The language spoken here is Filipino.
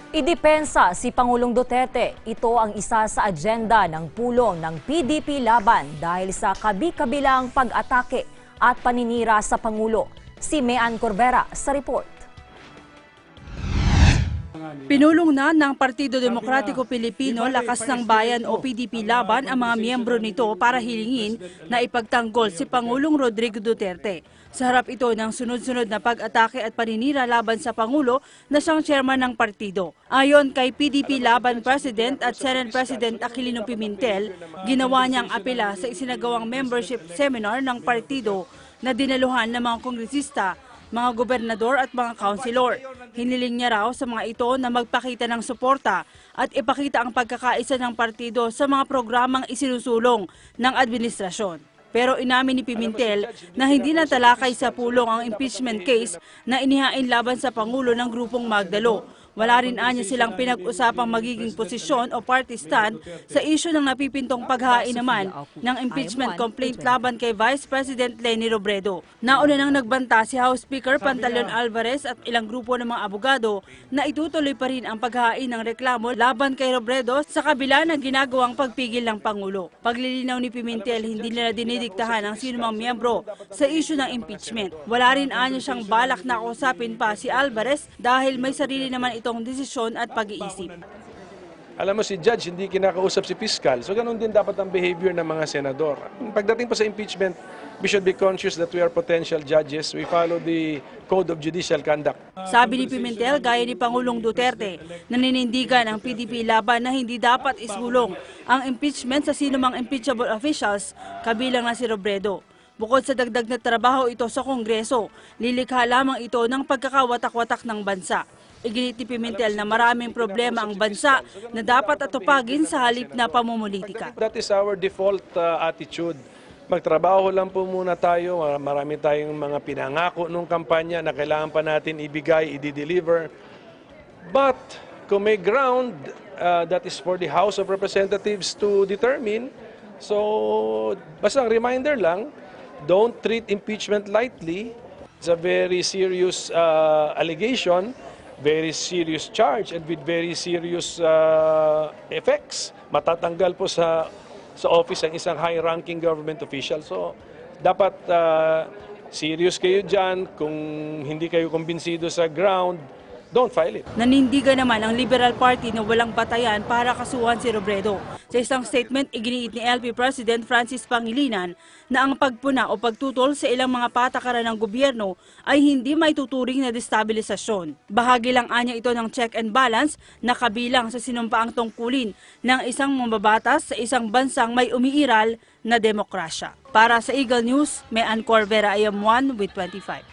Idepensa si Pangulong Duterte. Ito ang isa sa agenda ng pulong ng PDP laban dahil sa kabi-kabilang pag-atake at paninira sa Pangulo. Si Mean Corvera sa report. Pinulong na ng Partido Demokratiko Pilipino Lakas ng Bayan o PDP laban ang mga miyembro nito para hilingin na ipagtanggol si Pangulong Rodrigo Duterte. Sa harap ito ng sunod-sunod na pag-atake at paninira laban sa Pangulo na siyang chairman ng partido. Ayon kay PDP Laban President at Senate President Aquilino Pimentel, ginawa niyang apela sa isinagawang membership seminar ng partido na dinaluhan ng mga kongresista, mga gobernador at mga councilor. Hiniling niya raw sa mga ito na magpakita ng suporta at ipakita ang pagkakaisa ng partido sa mga programang isinusulong ng administrasyon. Pero inamin ni Pimentel na hindi natalakay sa pulong ang impeachment case na inihain laban sa Pangulo ng grupong Magdalo. Wala rin anya silang pinag-usapang magiging posisyon o party stand sa isyu ng napipintong paghain naman ng impeachment complaint laban kay Vice President Leni Robredo. Nauna nang nagbanta si House Speaker Pantaleon Alvarez at ilang grupo ng mga abogado na itutuloy pa rin ang paghain ng reklamo laban kay Robredo sa kabila ng ginagawang pagpigil ng Pangulo. Paglilinaw ni Pimentel, hindi nila dinidiktahan ang sinumang miyembro sa isyu ng impeachment. Wala rin anya siyang balak na kausapin pa si Alvarez dahil may sarili naman itong desisyon at pag-iisip. Alam mo, si judge hindi kinakausap si fiscal, so ganun din dapat ang behavior ng mga senador. Pagdating pa sa impeachment, we should be conscious that we are potential judges. We follow the Code of Judicial Conduct. Sabi ni Pimentel, gaya ni Pangulong Duterte, naninindigan ang PDP laban na hindi dapat isulong ang impeachment sa sinumang impeachable officials, kabilang na si Robredo. Bukod sa dagdag na trabaho ito sa Kongreso, lilikha lamang ito ng pagkakawatak-watak ng bansa. Iginit ni Pimentel na maraming problema ang bansa na dapat atupagin sa halip na pamumulitika. That is our default attitude. Magtrabaho lang po muna tayo. Marami tayong mga pinangako nung kampanya na kailangan pa natin ibigay, i-deliver. But kung may ground, that is for the House of Representatives to determine. So basta reminder lang, don't treat impeachment lightly. It's a very serious allegation, very serious charge, and with very serious effects. Matatanggal po sa office ang isang high-ranking government official. So dapat serious kayo dyan. Kung hindi kayo kumbinsido sa ground, don't file it. Nanindigan naman ang Liberal Party na walang batayan para kasuhan si Robredo. Sa isang statement, iginiit ni LP President Francis Pangilinan na ang pagpuna o pagtutol sa ilang mga patakaran ng gobyerno ay hindi maituturing na destabilisasyon. Bahagi lang anya ito ng check and balance na kabilang sa sinumpaang tungkulin ng isang mambabatas sa isang bansang may umiiral na demokrasya. Para sa Eagle News, Mean Corvera, IM1 with 25.